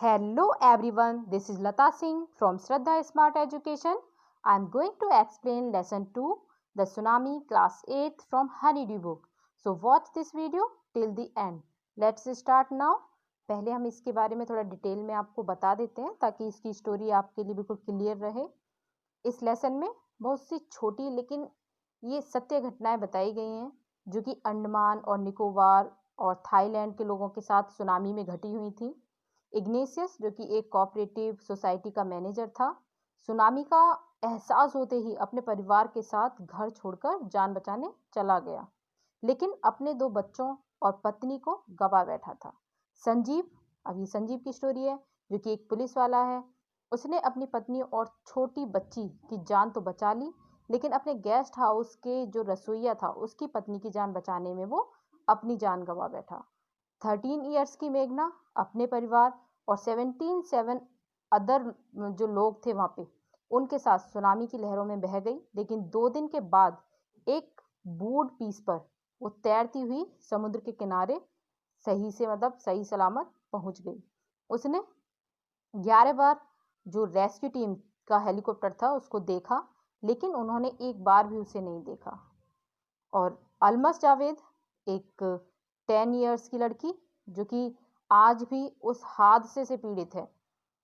Hello everyone, this is Lata Singh from Shraddha Smart Education. I am going to explain lesson 2, the tsunami class 8 from Honeydew book. So watch this video till the end. Let's start now. पहले हम इसके बारे में थोड़ा detail में आपको बता देते हैं ताकि इसकी स्टोरी आपके लिए बिल्कुल क्लियर रहे। इस लेसन में बहुत सी छोटी लेकिन ये सत्य घटनाएं बताई गई हैं जो कि अंडमान और निकोबार और थाईलैंड के लोगों के साथ सुनामी में घटी हुई थी। इग्नेशियस जो कि एक कोऑपरेटिव सोसाइटी का मैनेजर था, सुनामी का एहसास होते ही अपने परिवार के साथ घर छोड़कर जान बचाने चला गया, लेकिन अपने 2 बच्चों और पत्नी को गवा बैठा था। संजीव, अब ये संजीव की स्टोरी है जो कि एक पुलिस वाला है। उसने अपनी पत्नी और छोटी बच्ची की जान तो बचा ली, लेकिन अपने गेस्ट हाउस के जो रसोइया था उसकी पत्नी की जान बचाने में वो अपनी जान गवा बैठा। 13 इयर्स की मेघना अपने परिवार और 7 अदर जो लोग थे वहां पे उनके साथ सुनामी की लहरों में बह गई, लेकिन 2 दिन के बाद एक बूढ़ पीस पर वो तैरती हुई समुद्र के किनारे सही से मतलब सही सलामत पहुंच गई। उसने 11 बार जो रेस्क्यू टीम का हेलीकॉप्टर था उसको देखा, लेकिन उन्होंने एक बार भी उसे नहीं देखा। और अलमस जावेद, एक 10 इयर्स की लड़की जो कि आज भी उस हादसे से पीड़ित है,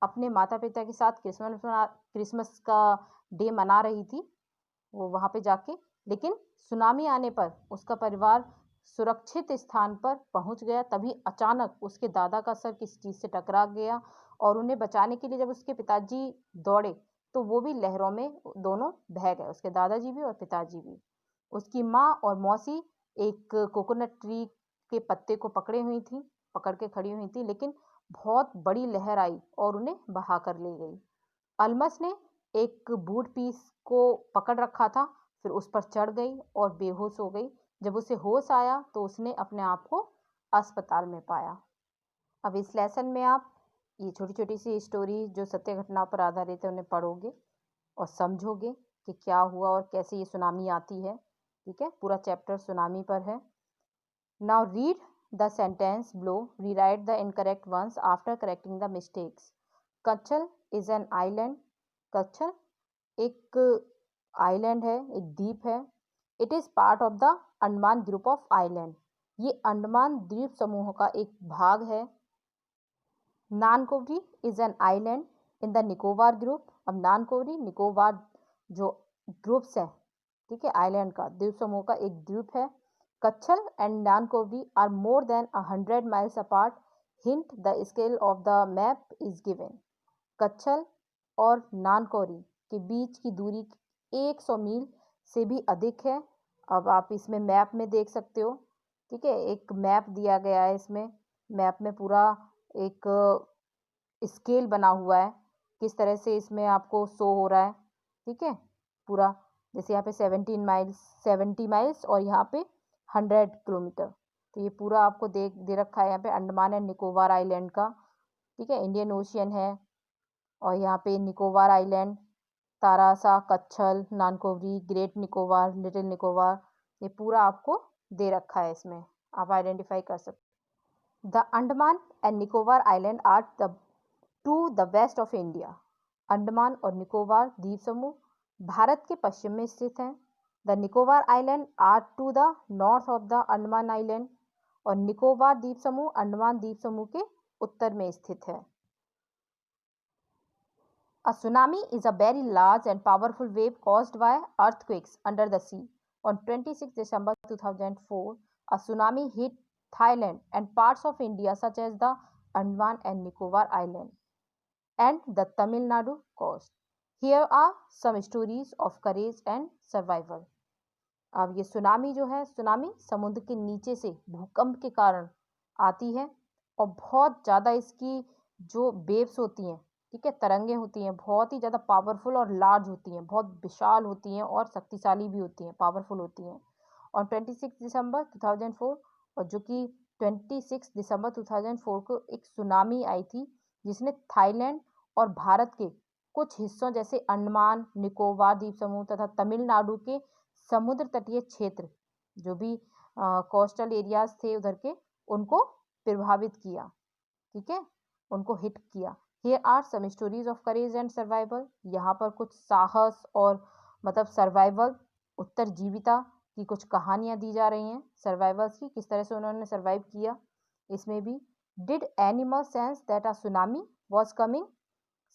अपने माता पिता के साथ क्रिसमस का डे मना रही थी वो वहां पे जाके, लेकिन सुनामी आने पर उसका परिवार सुरक्षित स्थान पर पहुंच गया। तभी अचानक उसके दादा का सर किसी चीज से टकरा गया और उन्हें बचाने के लिए जब उसके पिताजी दौड़े तो वो भी लहरों में दोनों बह गए, उसके दादाजी भी और पिताजी भी। उसकी माँ और मौसी एक कोकोनट ट्री के पत्ते को पकड़ के खड़ी हुई थी, लेकिन बहुत बड़ी लहर आई और उन्हें बहा कर ले गई। अलमस ने एक बूढ़ पीस को पकड़ रखा था, फिर उस पर चढ़ गई और बेहोश हो गई। जब उसे होश आया तो उसने अपने आप को अस्पताल में पाया। अब इस लेसन में आप ये छोटी छोटी सी स्टोरी जो सत्य घटना पर आधारित है उन्हें पढ़ोगे और समझोगे कि क्या हुआ और कैसे ये सुनामी आती है। ठीक है, पूरा चैप्टर सुनामी पर है। Now read the sentence below, rewrite the incorrect ones after correcting the mistakes. Katchal is an island. Katchal एक आइलैंड है, एक द्वीप है। It is part of the Andaman group of island. ये अंडमान द्वीप समूह का एक भाग है। Nancowry is an island in the Nicobar group. अब नानकोवरी निकोबार जो ग्रुप्स है, ठीक है, आइलैंड का द्वीप समूह का एक द्वीप है। Katchal and Nancowry are more than 100 miles apart. Hint the scale of the map is given. Katchal और नानकोवरी के बीच की दूरी 100 मील से भी अधिक है। अब आप इसमें मैप में देख सकते हो, ठीक है, एक मैप दिया गया है। इसमें मैप में पूरा एक स्केल बना हुआ है, किस तरह से इसमें आपको शो हो रहा है। ठीक है, पूरा जैसे यहाँ पे 70 माइल्स और यहाँ पे 100 किलोमीटर। तो ये पूरा आपको दे रखा है यहाँ पे अंडमान एंड निकोबार आइलैंड का। ठीक है, इंडियन ओशियन है और यहाँ पे Nicobar island, Teressa, Katchal, Nancowry, great Nicobar, little Nicobar, ये पूरा आपको दे रखा है। इसमें आप आइडेंटिफाई कर सकते। The Andaman and Nicobar island are the to the west of India. Andaman और निकोबार द्वीप समूह भारत के पश्चिम में स्थित हैं। The Nicobar island are to the north of the Andaman island. और निकोबार द्वीप समूह अंडमान द्वीप समूह के उत्तर में स्थित है। A tsunami is a very large and powerful wave caused by earthquakes under the sea. On 26 December 2004, a tsunami hit Thailand and parts of India such as the Andaman and Nicobar Island and the Tamil Nadu coast. Here are some stories of courage and survival. अब ये tsunami जो है, tsunami समुद्र के नीचे से भूकंप के कारण आती है और बहुत ज़्यादा इसकी जो वेव्स होती हैं, ठीक है, तरंगे होती हैं, बहुत ही ज़्यादा पावरफुल और लार्ज होती हैं, बहुत विशाल होती हैं और शक्तिशाली भी होती हैं, पावरफुल होती हैं। और 26 दिसंबर 2004 और जो कि 26 दिसंबर 2004 को एक सुनामी आई थी जिसने थाईलैंड और भारत के कुछ हिस्सों जैसे अंडमान निकोबार द्वीप समूह तथा तमिलनाडु के समुद्र तटीय क्षेत्र जो भी कोस्टल एरियाज थे उधर के, उनको प्रभावित किया। ठीक है, उनको हिट किया। Here are some stories of courage and survival. यहाँ पर कुछ साहस और मतलब सर्वाइवल, उत्तरजीविता की कुछ कहानियां दी जा रही हैं। सर्वाइवल्स की, किस तरह से उन्होंने सर्वाइव किया। इसमें भी did animal sense that a tsunami was coming?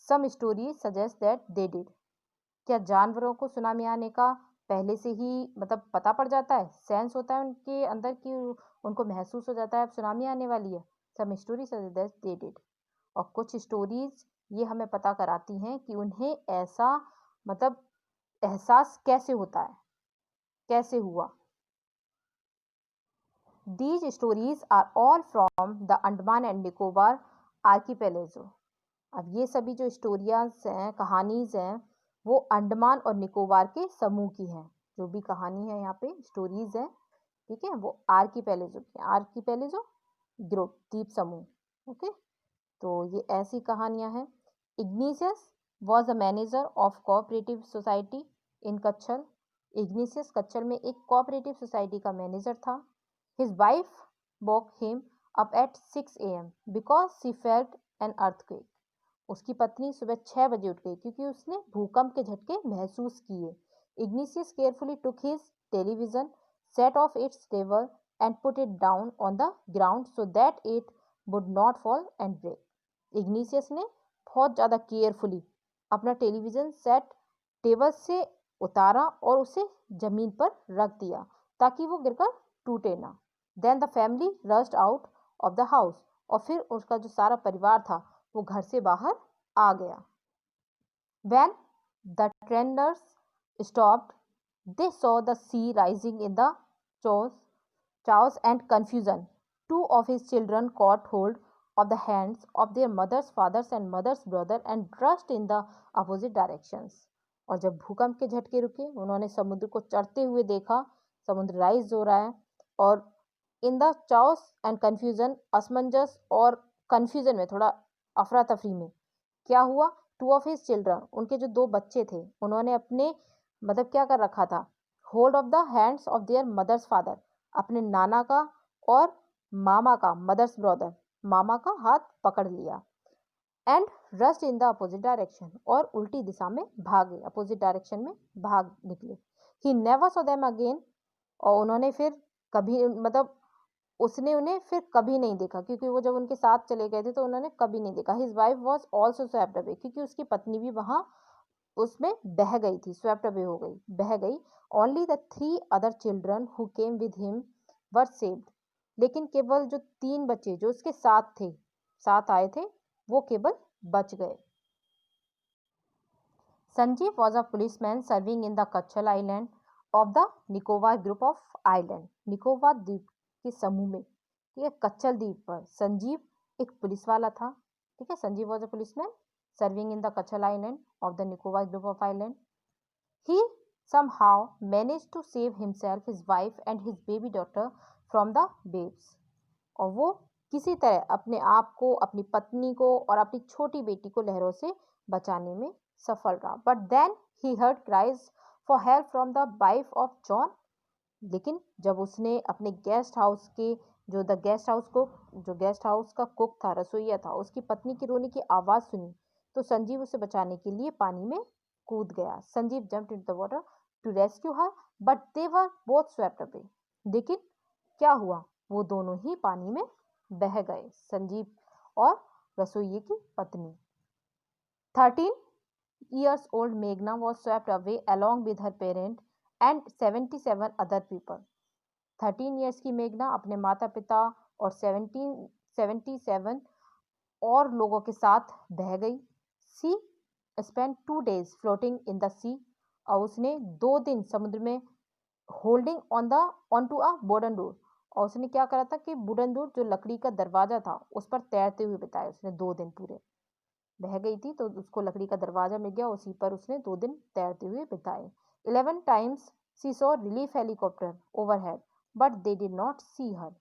Some stories suggest that they did. क्या जानवरों को सुनामी आने का पहले से ही मतलब पता पड़ जाता है, सेंस होता है उनके अंदर कि उनको महसूस हो जाता है अब सुनामी आने वाली है? Some stories suggest that they did. और कुछ स्टोरीज ये हमें पता कराती हैं कि उन्हें ऐसा मतलब एहसास कैसे होता है, कैसे हुआ। These stories are all from the Andaman and Nicobar archipelago. अब ये सभी जो स्टोरियाज हैं, कहानीज हैं, वो अंडमान और निकोबार के समूह की हैं। जो भी कहानी है यहाँ पे स्टोरीज है, ठीक है, वो आर्कीपेलेजो की, आर्कीपेलेजो ग्रुप, द्वीप समूह। ओके, तो ये ऐसी कहानियां हैं। Ignatius was a manager of cooperative society in Katchal. Ignatius Katchal में एक कोऑपरेटिव सोसाइटी का मैनेजर था। His wife woke him up at 6 a.m. because she felt an earthquake. उसकी पत्नी सुबह 6 बजे उठ गई क्योंकि उसने भूकंप के झटके महसूस किए। Igneous carefully took his television, set off its table and put it down on the ground so that it would not fall and break. Igneous ने बहुत ज़्यादा केयरफुली अपना टेलीविज़न सेट टेबल से उतारा और उसे ज़मीन पर रख दिया ताकि वो गिरकर टूटे ना। Then the family rushed out of the house, और फिर उसका जो सारा परिवार था वो घर से बाहर आ गया। When the trainers stopped, they saw the sea rising in the chaos and confusion. Two of his children caught hold of the hands of their mothers, fathers and mothers' brother and rushed in the opposite directions. और जब भूकंप के झटके रुके, उन्होंने समुद्र को चढ़ते हुए देखा। समुद्र राइज हो रहा है और in the chaos and confusion, असमंजस और कन्फ्यूजन में, थोड़ा अफरा तफरी में क्या हुआ, टू ऑफ हिज चिल्ड्रन, उनके जो 2 बच्चे थे, उन्होंने अपने मतलब क्या कर रखा था, hold of the hands of their mother's father, अपने नाना का और मामा का, मदर्स ब्रदर, मामा का हाथ पकड़ लिया। And rust in the opposite direction, और उल्टी दिशा में भागे, अपोजिट डायरेक्शन में भाग निकले। He never saw them again, और उन्होंने फिर कभी मतलब उसने उन्हें फिर कभी नहीं देखा, क्योंकि वो जब उनके साथ चले गए थे तो उन्होंने कभी नहीं देखा। His wife was also swept away, क्योंकि उसकी पत्नी भी वहां उसमें बह गई थी, स्वेप्ट अवे हो गई, बह गई। Only the 3 other children who came with him were saved, लेकिन केवल जो 3 बच्चे जो उसके साथ थे, साथ आए थे, वो केवल बच गए। Sanjeev was a policeman serving in the Katchal island of the Nicobar group of island. Nicobar द्वीप के समूह में, ठीक है, कच्छल द्वीप पर संजीव एक पुलिस वाला था। ठीक है, Sanjeev was a policeman serving in the Kachal Island of the Nicobar group of island. He somehow managed to save himself, his wife and his baby daughter from the waves. और वो किसी तरह अपने आप को, अपनी पत्नी को और अपनी छोटी बेटी को लहरों से बचाने में सफल रहा। But then he heard cries for help from the wife of John. लेकिन जब उसने अपने गेस्ट हाउस के जो गेस्ट हाउस का कुक था, रसोइया था, उसकी पत्नी की रोने की आवाज सुनी तो संजीव उसे बचाने के लिए पानी में कूद गया। Sanjeev jumped into the water to rescue her, but they were both swept away. लेकिन क्या हुआ, वो दोनों ही पानी में बह गए, संजीव और रसोइये की पत्नी। 13 years old Meghna was swept away along with her parent and 77 other people. 13 years की मेघना अपने माता पिता और 77 और लोगों के साथ बह गई। She spent 2 days floating in the sea, और उसने 2 दिन समुद्र में holding onto a wooden door, और उसने क्या करा था कि वुडन डोर जो लकड़ी का दरवाजा था उस पर तैरते हुए बिताए उसने 2 दिन पूरे। बह गई थी तो उसको लकड़ी का दरवाजा मिल गया, उसी पर उसने 2 दिन तैरते हुए बिताए। 11 times she saw relief helicopter overhead, but they did not see her.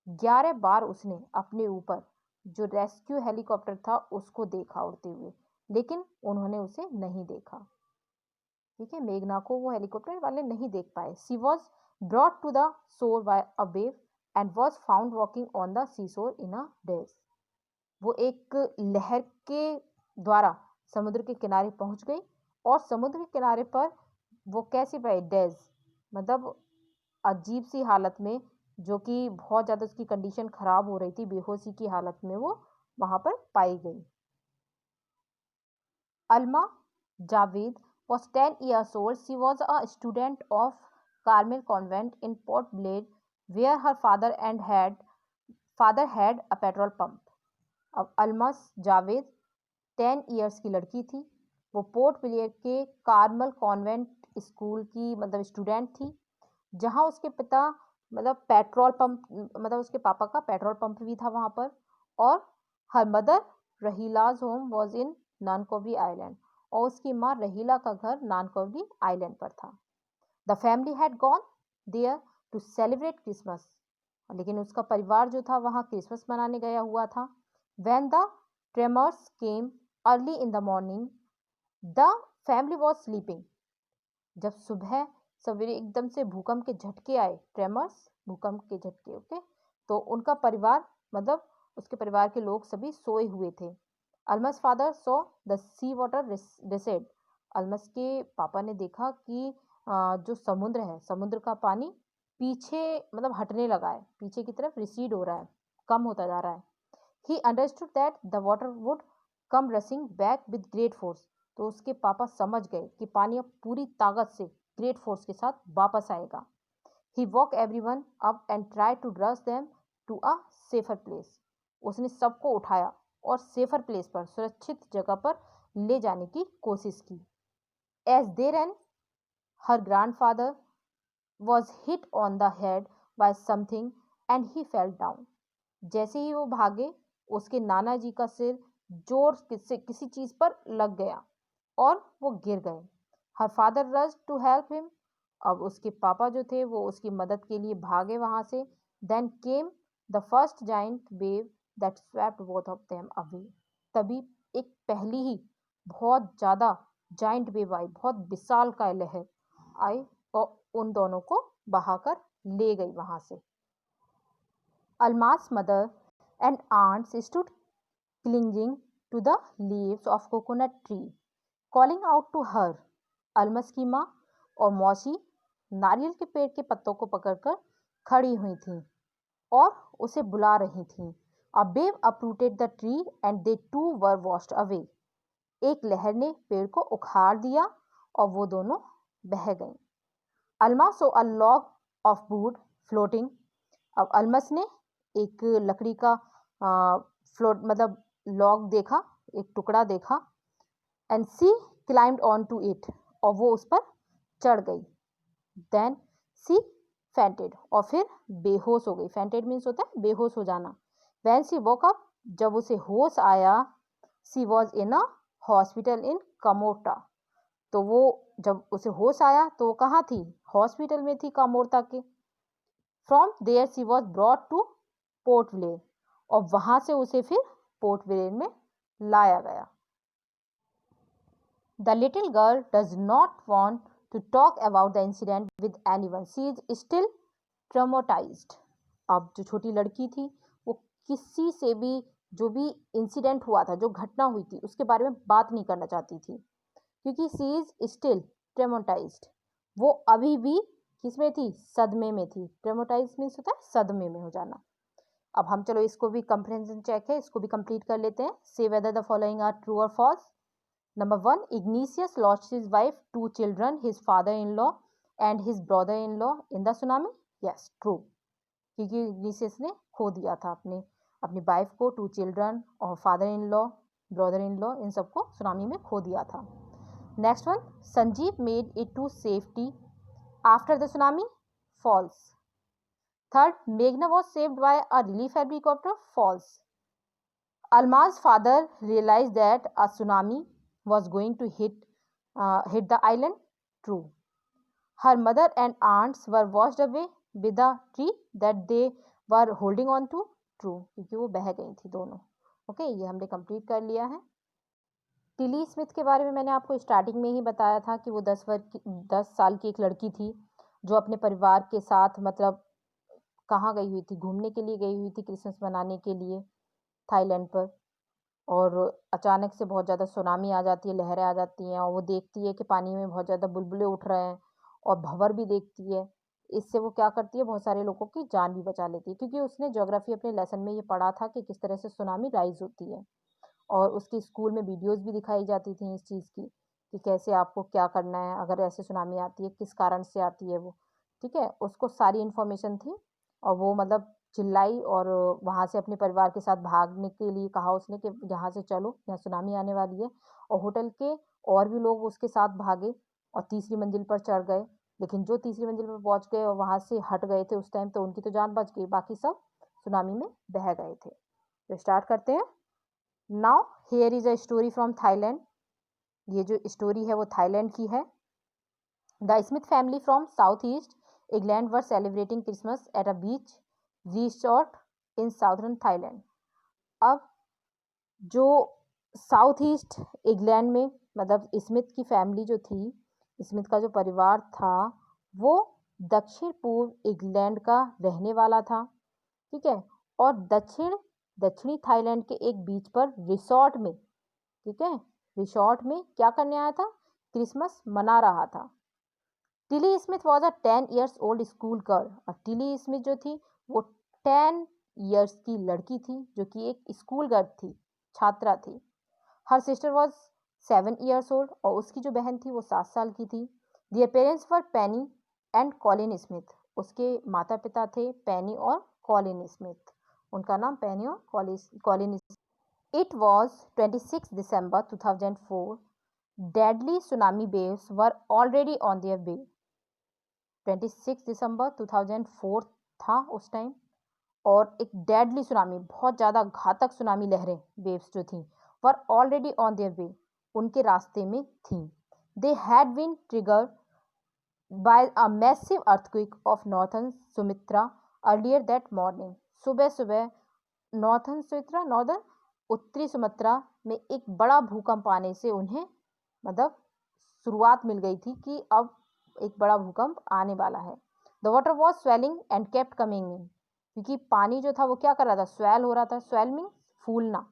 11 बार उसने अपने ऊपर जो रेस्क्यू हेलीकॉप्टर था उसको देखा उड़ते हुए, लेकिन उन्होंने उसे नहीं देखा। ठीक है, मेघना को वो हेलीकॉप्टर वाले नहीं देख पाए। She was brought to the shore by a wave and was found walking on the sea shore in a days. वो एक लहर के द्वारा समुद्र के किनारे पहुंच गई और समुद्र के किनारे पर वो कैसे पाई, डेज मतलब अजीब सी हालत में, जो कि बहुत ज़्यादा उसकी कंडीशन खराब हो रही थी, बेहोशी की हालत में वो वहां पर पाई गई। Alma Javed was 10 years old. She was a student of Carmel Convent in Port Blair, where her father had a petrol pump. अब अलमस जावेद 10 इयर्स की लड़की थी। वो पोर्ट ब्लेयर के कार्मल कॉन्वेंट स्कूल की मतलब स्टूडेंट थी, जहां उसके पिता मतलब पेट्रोल पंप मतलब उसके पापा का पेट्रोल पंप भी था वहां पर। और हर मदर रहीलाज home was in Nancowry island, और उसकी माँ रहीला का घर नानकोबरी आइलैंड पर था। The family had gone there to celebrate Christmas, लेकिन उसका परिवार जो था वहाँ क्रिसमस मनाने गया हुआ था। When the tremors came early in the morning, the family was sleeping. जब सुबह सवेरे एकदम से भूकंप के झटके आए, ट्रेमर्स भूकंप के झटके, ओके, तो उनका परिवार मतलब उसके परिवार के लोग सभी सोए हुए थे। Almas father saw the sea water recede. Almas के पापा ने देखा कि जो समुद्र है, समुद्र का पानी पीछे मतलब हटने लगा है, पीछे की तरफ रिसीड हो रहा है, कम होता जा रहा है। He understood that the water would come रसिंग back with great force. तो उसके पापा समझ गए कि पानी अब पूरी ताकत से ग्रेट फोर्स के साथ वापस आएगा। He woke everyone up and try to drive them to a safer place. उसने सबको उठाया और सेफर प्लेस पर, सुरक्षित जगह पर ले जाने की कोशिश की। As they run, her grandfather was hit on the head by something and he fell down. जैसे ही वो भागे, उसके नाना जी का सिर जोर से किसी चीज पर लग गया और वो गिर गए। Her father rush to help him. अब उसके पापा जो थे वो उसकी मदद के लिए भागे वहां से। Then came the first giant wave that swept both of them away. तभी एक पहली ही बहुत ज्यादा जाइंट वेव आई, बहुत विशाल का लहर आई और उन दोनों को बहाकर ले गई वहां से। Alma's mother and aunts stood clinging to the leaves of coconut tree, calling out to her. Almas की माँ और मौसी नारियल के पेड़ के पत्तों को पकड़कर खड़ी हुई थीं और उसे बुला रही थीं। A wave uprooted the tree and they too were washed away. एक लहर ने पेड़ को उखाड़ दिया और वो दोनों बह गईं। अलमा सो अ लॉग ऑफ वुड फ्लोटिंग। अब अलमस ने एक लकड़ी का फ्लोट मतलब लॉग देखा, एक टुकड़ा देखा। And she climbed on to it, और वो उस पर चढ़ गई। देन सी फेंटेड, और फिर बेहोश हो गई। फेंटेड मीन्स होता है बेहोश हो जाना। वैन सी वोक अप, जब उसे होश आया, सी was in a hospital in कमोटा। तो वो जब उसे होश आया तो वो कहाँ थी, हॉस्पिटल में थी कामोर्ता के। From there she was brought to Port Blair, और वहां से उसे फिर पोर्ट ब्लेयर में लाया गया। The little girl does not want to talk about the incident with anyone, she is still traumatised. अब जो छोटी लड़की थी वो किसी से भी जो भी इंसिडेंट हुआ था, जो घटना हुई थी, उसके बारे में बात नहीं करना चाहती थी, क्योंकि सी इज स्टिल ट्रेमोटाइज्ड। वो अभी भी किसमें थी, सदमे में थी। ट्रेमोटाइज मीन्स होता है सदमे में हो जाना। अब हम चलो इसको भी कंप्रेहेंशन चेक है, इसको भी कंप्लीट कर लेते हैं। Say whether the following are true और false. Number 1, Ignatius lost his wife, 2 children, his father in law and his brother in law in the tsunami. Yes, true, क्योंकि इग्निशियस ने खो दिया था अपनी वाइफ को, 2 चिल्ड्रन और father in law, brother in law, इन सबको सुनामी में खो दिया था। Next one, Sanjeev made it to safety after the tsunami. False. Third, Meghna was saved by a relief helicopter. False. Alma's father realized that a tsunami was going to hit the island. True. Her mother and aunts were washed away with a tree that they were holding on to. True, क्योंकि वो बह गई थी दोनों। Okay, ये हमने complete कर लिया है। टिली स्मिथ के बारे में मैंने आपको स्टार्टिंग में ही बताया था कि वो 10 साल की एक लड़की थी जो अपने परिवार के साथ मतलब कहाँ गई हुई थी, घूमने के लिए गई हुई थी, क्रिसमस मनाने के लिए थाईलैंड पर। और अचानक से बहुत ज़्यादा सुनामी आ जाती है, लहरें आ जाती हैं और वो देखती है कि पानी में बहुत ज़्यादा बुलबुले उठ रहे हैं और भंवर भी देखती है। इससे वो क्या करती है, बहुत सारे लोगों की जान भी बचा लेती है, क्योंकि उसने ज्योग्राफी अपने लेसन में ये पढ़ा था कि किस तरह से सुनामी राइज़ होती है। और उसकी स्कूल में वीडियोज़ भी दिखाई जाती थी इस चीज़ की, कि कैसे आपको क्या करना है अगर ऐसे सुनामी आती है, किस कारण से आती है वो, ठीक है? उसको सारी इन्फॉर्मेशन थी और वो मतलब चिल्लाई और वहाँ से अपने परिवार के साथ भागने के लिए कहा उसने कि यहाँ से चलो, यहाँ सुनामी आने वाली है। और होटल के और भी लोग उसके साथ भागे और तीसरी मंजिल पर चढ़ गए। लेकिन जो तीसरी मंजिल पर पहुँच गए और वहाँ से हट गए थे उस टाइम, तो उनकी तो जान बच गई, बाकी सब सुनामी में बह गए थे। तो स्टार्ट करते हैं। Now here is a story from Thailand. ये जो स्टोरी है वो थाईलैंड की है। The Smith family from south east England were celebrating Christmas at a beach resort in southern Thailand. अब जो साउथ ईस्ट इंग्लैंड में, मतलब स्मिथ की फैमिली जो थी, स्मिथ का जो परिवार था, वो दक्षिण पूर्व इंग्लैंड का रहने वाला था, ठीक है? और दक्षिणी थाईलैंड के एक बीच पर रिसोर्ट में, ठीक है, रिसोर्ट में क्या करने आया था? क्रिसमस मना रहा था। Tilly Smith was a 10 years old school girl. और टिली स्मिथ जो थी वो 10 years की लड़की थी, जो कि एक स्कूल गर्ल थी, छात्रा थी। Her sister was 7 years old. और उसकी जो बहन थी वो 7 साल की थी। Their parents were Penny and Colin Smith. उसके माता पिता थे पेनी और कॉलिन स्मिथ। उनका नाम पेनी और Colin. It was 26 December 2004. Deadly tsunami waves were already on their way. 26 दिसंबर 2004 था उस टाइम, और एक डेडली सुनामी, बहुत ज़्यादा घातक सुनामी लहरें, वेव्स जो थी, were already on their way, उनके रास्ते में थी। They had been triggered by a massive earthquake off northern Sumatra earlier that morning. सुबह सुबह नॉर्दर्न उत्तरी सुमात्रा में एक बड़ा भूकंप आने से उन्हें, मतलब शुरुआत मिल गई थी कि अब एक बड़ा भूकंप आने वाला है। The water was swelling and kept coming in. क्योंकि पानी जो था वो क्या कर रहा था? स्वेल हो रहा था। स्वेल मीन फूलना,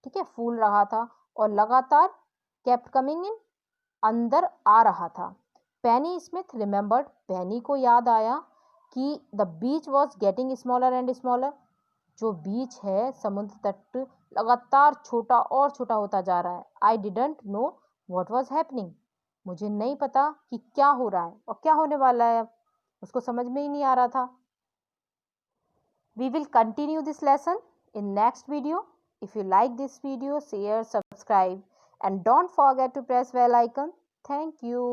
ठीक है, फूल रहा था और लगातार केप्ट कमिंग इन, अंदर आ रहा था। पेनी स्मिथ रिमेंबर्ड, पेनी को याद आया कि the beach was getting smaller and smaller. जो बीच है, समुद्र तट, लगातार छोटा और छोटा होता जा रहा है। I didn't know what was happening. मुझे नहीं पता कि क्या हो रहा है और क्या होने वाला है, अब उसको समझ में ही नहीं आ रहा था। We will continue this lesson in next video. If you like this video, share, subscribe and don't forget to press bell icon. Thank you.